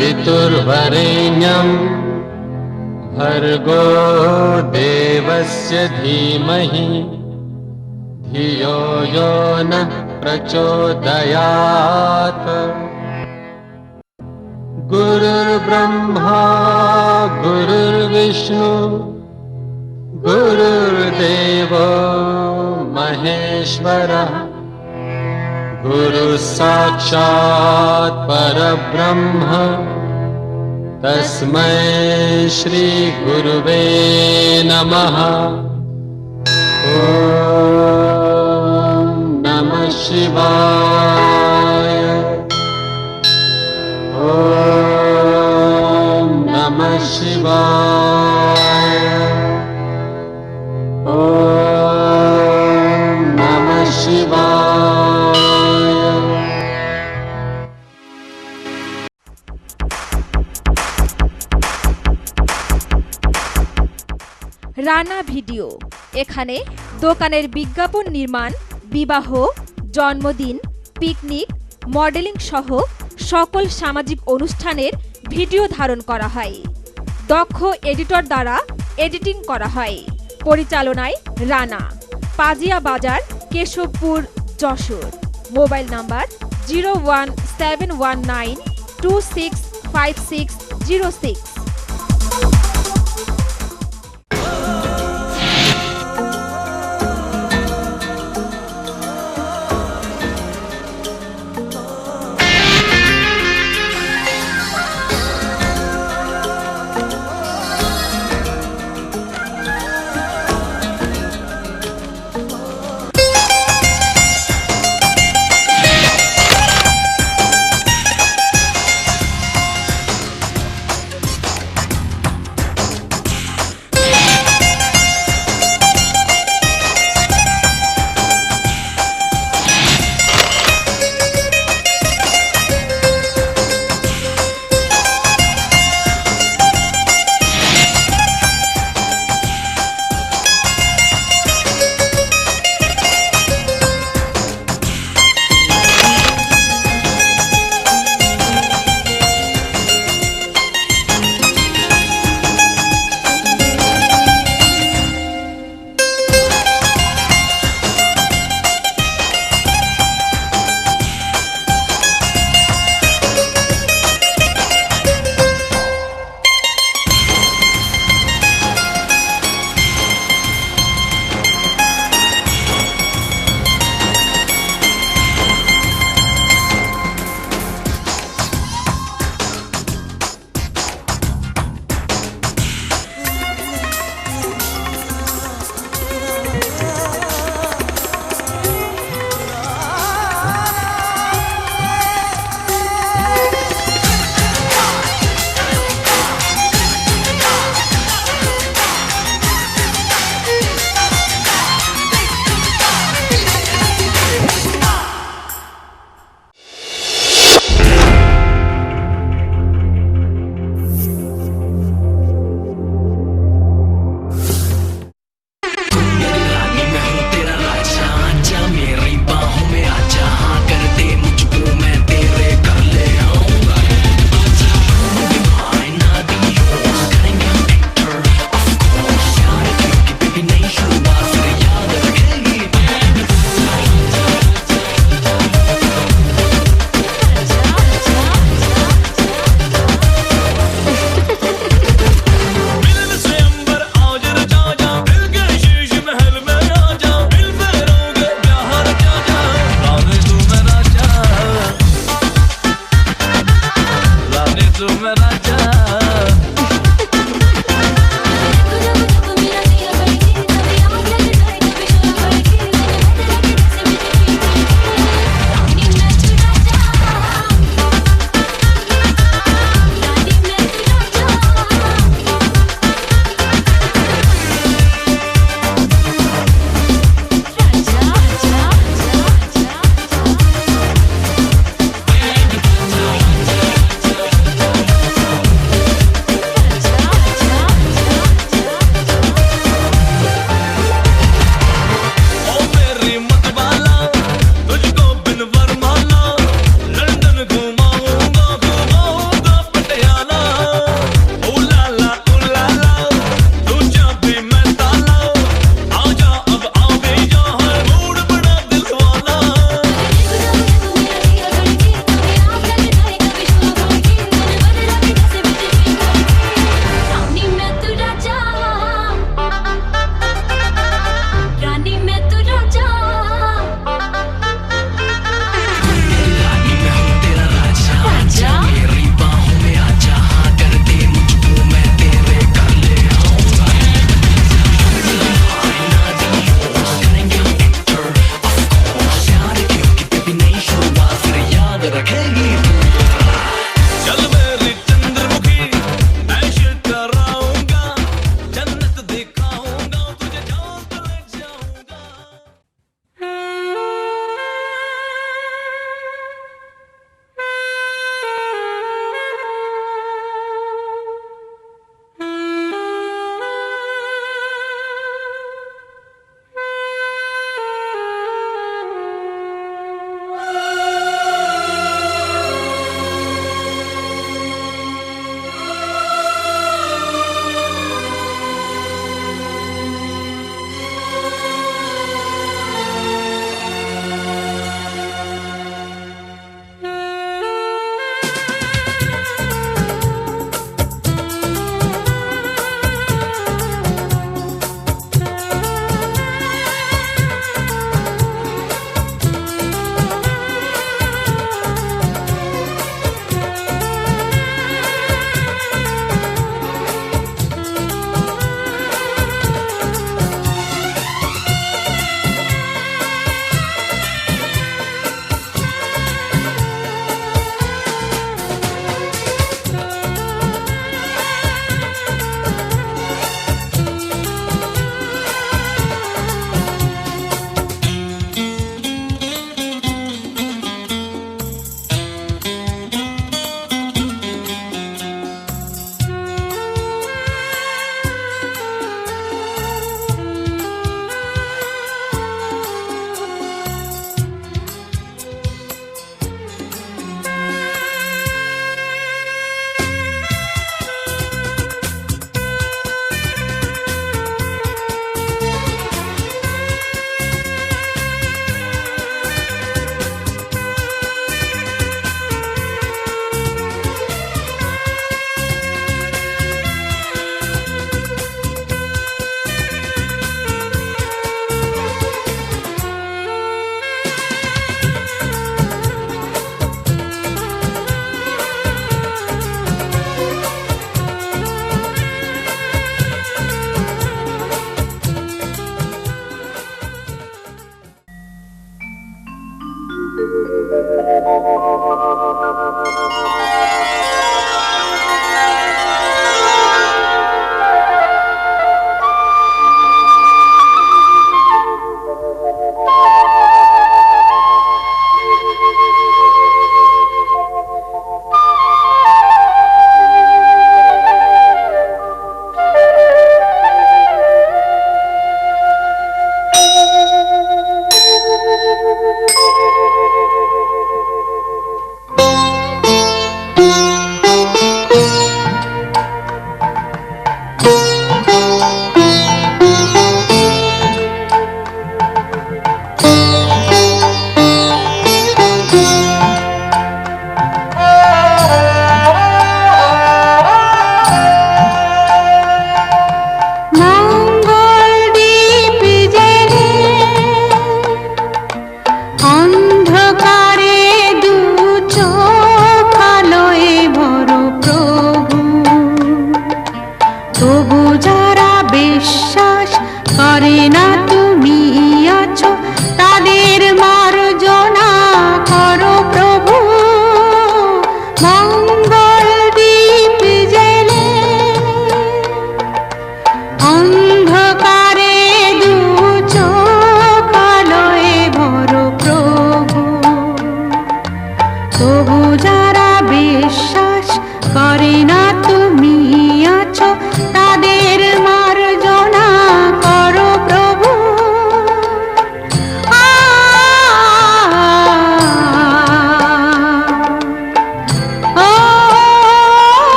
पितुर्वरेण्यं भर्गो देवस्य धीमहि धियो यो नः प्रचोदयात्। गुरुर्ब्रह्मा गुरुर्विष्णु गुरुर्देवो महेश्वरः गुरुः साक्षात् परब्रह्म तस्मै श्री गुरुवे नमः। ॐ नमः शिवाय। ॐ नमः शिवाय। ॐ नमः शिवाय। রানা ভিডিও। এখানে দোকানের বিজ্ঞাপন নির্মাণ, বিবাহ, জন্মদিন, পিকনিক, মডেলিং সহ সকল সামাজিক অনুষ্ঠানের ভিডিও ধারণ করা হয়। দক্ষ এডিটর দ্বারা এডিটিং করা হয়। পরিচালনায় রানা। পাজিয়া বাজার, কেশবপুর, যশোর। Mobile number 01719265606। তবু যারা বিশ্বাস করে না তুমি আছো, তাদের মার্জনা করো প্রভু। মঙ্গল দীপ জেলে অন্ধকারে দু চোখ আলোয় ভরো প্রভু। তবু যারা বিশ্বাস করে না তুমি আছো, তাদের মার্জনা করো প্রভু।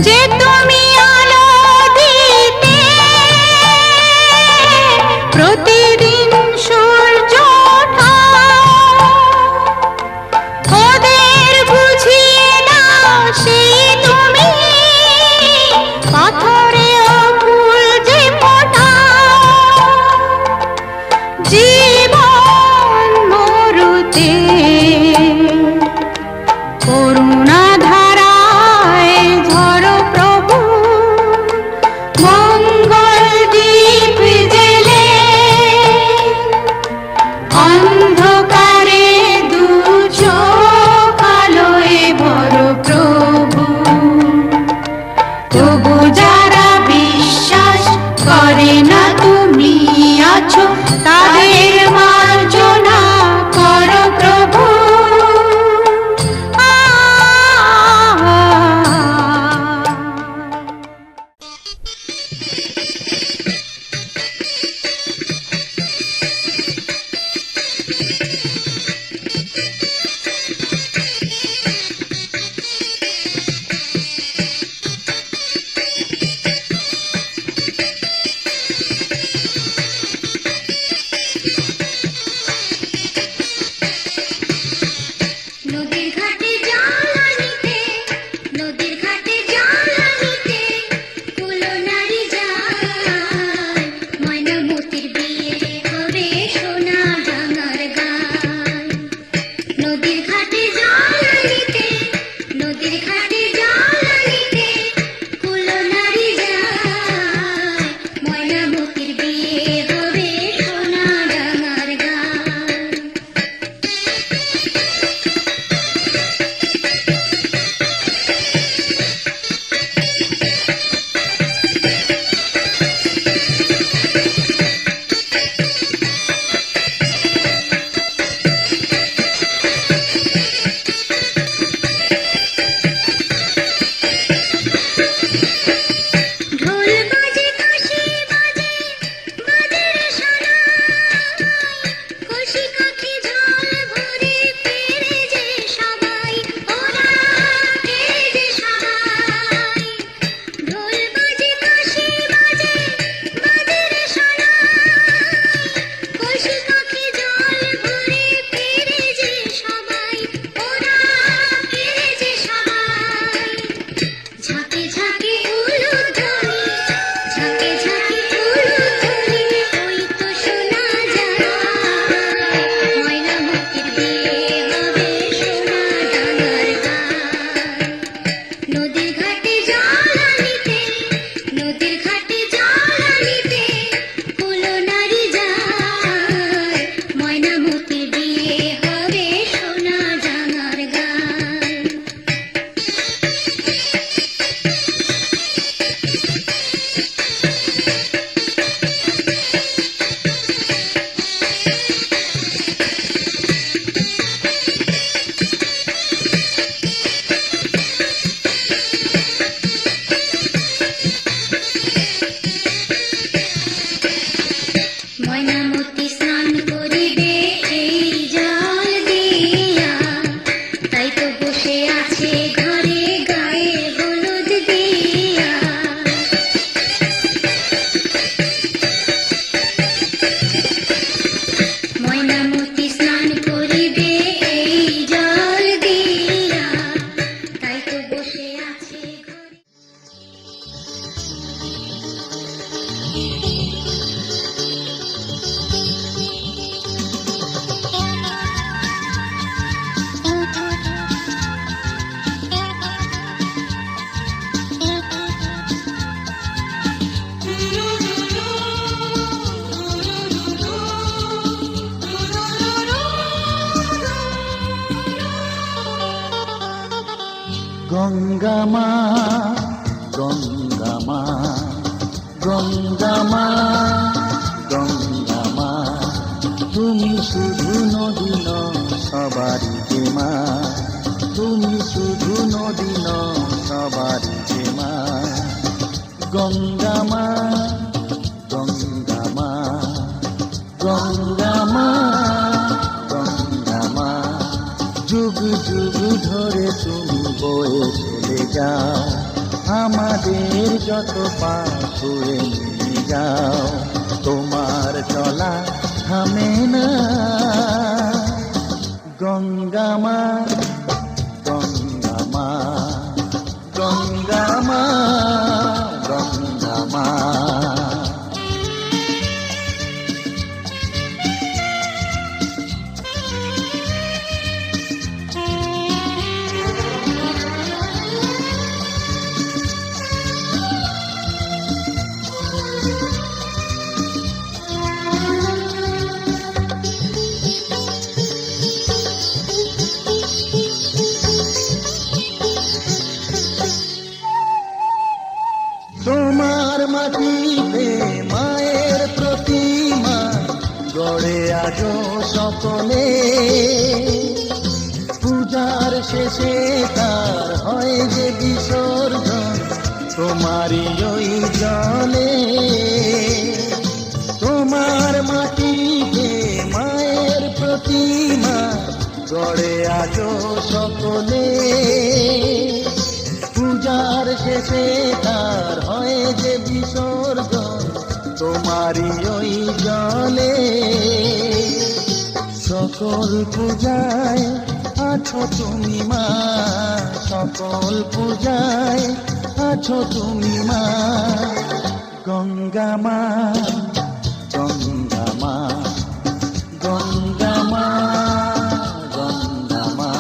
যে তুমি আলো দিতে প্রতিদিন সূর্য ওঠাও, ওদের বুঝিয়ে দাও সেই তুমি পাথরেও ফুল যে ফোটাও। জীবন মরুতে করুণা ধারায় ঝরো প্রভু। মঙ্গল দীপ জেলে অন্ধকারে দু চোখ আলোয় ভরো প্রভু। তবু যারা বিশ্বাস করে না তুমি আছো, তাদের মার্জনা করো প্রভু। নদীর ঘাটে জল আনিতে, নদীর ঘাটে জল আনিতে, কুলো নারী যায়। ময়নামতির বিয়ে হবে সোনা ডাঙার গায়। নদীর ঘাটে জল আনিতে, নদীর ঘাটে জল আনিতে, কুলো নারী যায়। ময়নামতির বিয়ে হবে সোনা ডাঙার গায়। ঢোল বাজে কাশি বাজে, বাজে রে সোনাই। কলসি কাঠি জল ভরে ফিরে যে সবাই, ওরা ফিরে যে সবাই। ঢোল বাজে কাশি বাজে, বাজে রে সোনাই। কলসি কাঠি জল ভরে ফিরে যে সবাই, ওরা ফিরে যে সবাই। ঝাঁকে ঝাঁকে উলুধ্বনি, ঝাঁকে ঝাঁকে উলুধ্বনি, ওই তো শোনা যায়। ময়নামতির বিয়ে হবে সোনা ডাঙার গায়। নদীর ঘাটে জল আনিতে, নদীর ঘাটে জল আনিতে, কুলো নারী যায়। ময়নামতির বিয়ে হবে সোনা ডাঙার গায়। ময়নামতি স্নান করিবে এই জল, গঙ্গা মা, গঙ্গা মা, গঙ্গা মা, গঙ্গা মা, তুমি শুধু নদী নও সবারই যে মা, তুমি শুধু নদী নও সবারই যে মা। গঙ্গা মা, গঙ্গা মা, গঙ্গা মা, গঙ্গা মা, যুগ যুগ ধরে তুমি বয়ে চলে যাও, আমাদের যত পাপ ছুঁয়ে নিয়ে যাও, তোমার চলা থামে না। গঙ্গা মা, গঙ্গা মা, গঙ্গা মা, গঙ্গা মা। তোমার মাটিতে মায়ের প্রতিমা গড়ে আজো সকলে, পূজার শেষে তার হয় যে বিসর্জন তোমারই ওই জলে। তোমার মাটিতে মায়ের প্রতিমা গড়ে আজো সকলে, পূজার শেষে তার হয় যে বিসর্জন তোমারই ওই জলে। সকল পূজায় আছো তুমি মা, সকল পূজায় আছো তুমি মা। গঙ্গা মা, গঙ্গা মা, গঙ্গা মা, গঙ্গা মা।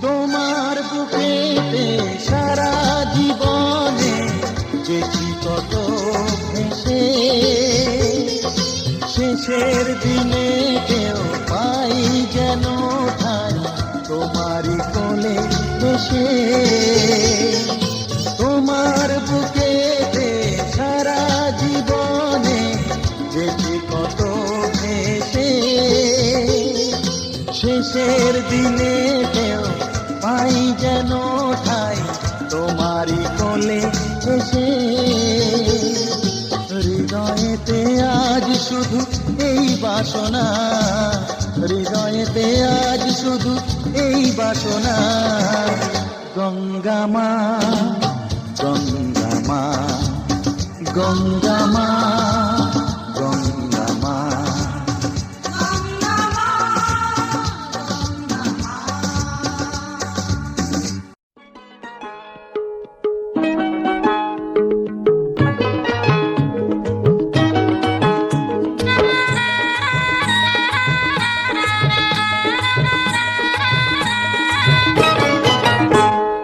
তোমার বুকেতে সারা জীবনে যেছি কত ভেসে, শেষের দিনে কেউ পাই যেন ঠাই তোমারই কোলে বসে। তোমার বুকেতে সারা জীবনে যেছি কত ভেসে, শেষের দিনে কেউ পাই যেন ঠাই তোমারই কোলে এসে। হৃদয়েতে আজ শুধু এই বাসনা, হৃদয়েতে আজ শুধু এই বাসনা। গঙ্গা মা, গঙ্গা মা, গঙ্গা মা, গঙ্গা মা।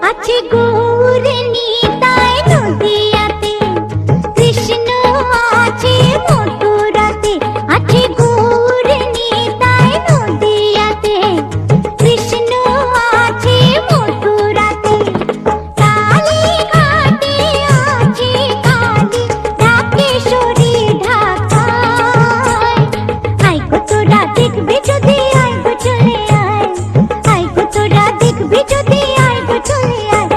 আছে গৌর নিতাই নদিয়াতে, কৃষ্ণ আছে মথুরাতে। আছে গৌর নিতাই নদিয়াতে, কৃষ্ণ আছে মথুরাতে। কালীঘাটে আছে কালী, ঢাকেশ্বরী ঢাকায়। আয় গো তোরা দেখবি যদি, আয় গো চলে আয়, আয় গো তোরা দেখবি যদি, আয় গো চলে আয়।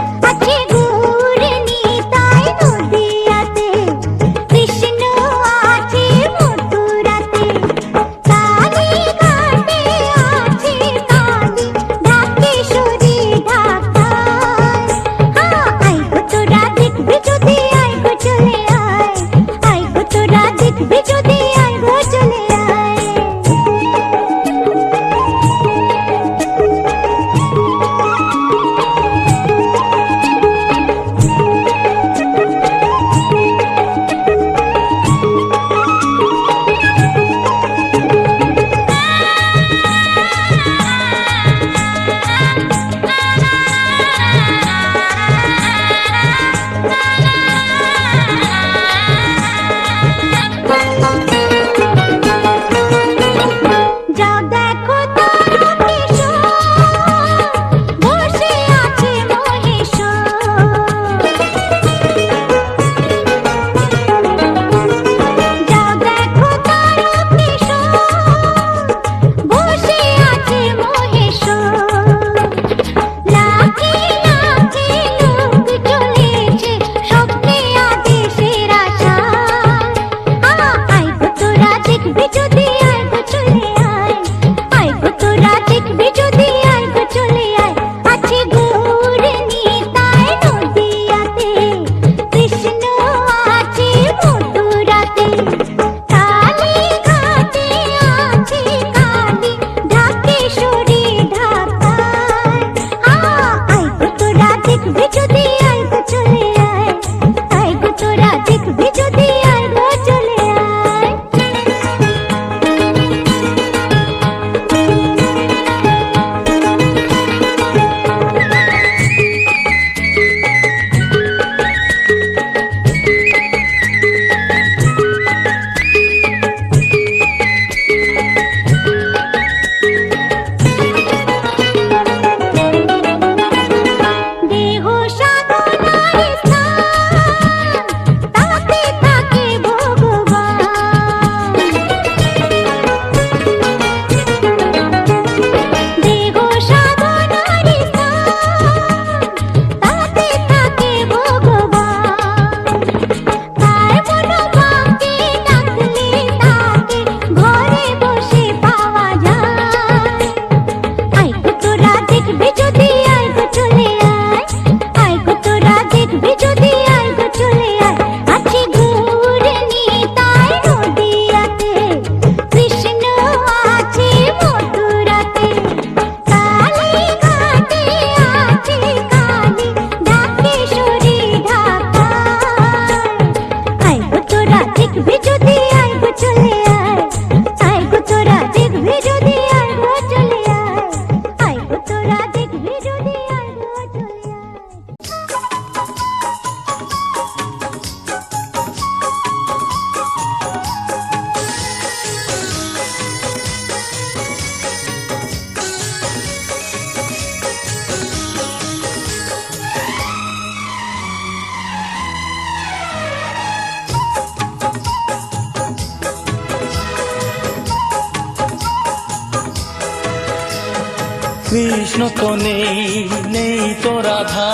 কৃষ্ণ তো নেই, নেই তো রাধা,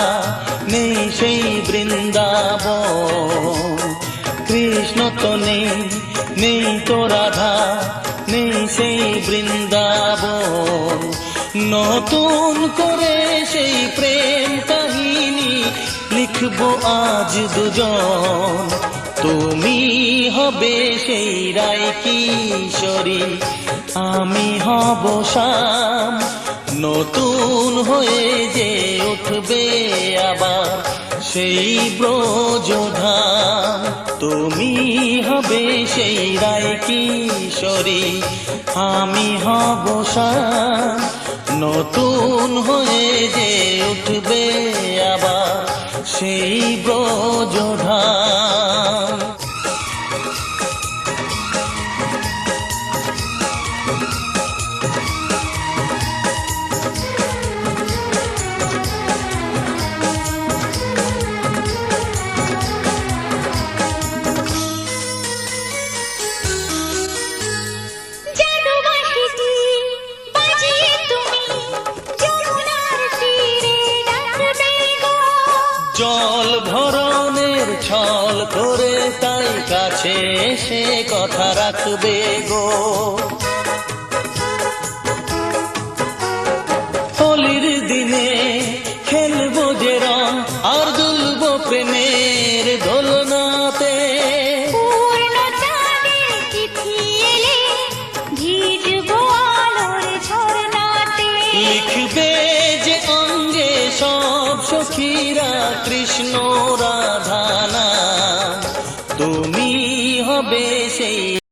নেই সেই বৃন্দাবন। কৃষ্ণ তো নেই, নেই তো রাধা, নেই সেই বৃন্দাবন। নতুন করে সেই প্রেম কাহিনী লিখবো আজ দুজন। তুমি হবে সেই রায় কিশোরী, আমি হব শ্যাম। নতুন হয়ে যে উঠবে আবার সেই ব্রজধাম। তুমি হবে সেই রায় কিশোরী, আমি হব শ্যাম। নতুন হয়ে যে উঠবে আবার সেই ব্রজধাম। জাদু বাঁশিটি বাজিয়ে তুমি যমুনার তীরে ডাকবে গো। জল ভরণের ছল করে তাই কাছে এসে কথা রাখবে গো। হোলির দিনে খেলবো যে রং, আর দুলবো প্রেমের দোলনাতে। পূর্ণ চাঁদের তিথি এলে ভিজবো আলোর ঝরনাতে। লিখবে যে অঙ্গে সব সখীরা কৃষ্ণ রাধা নাম। তুমি হবে সেই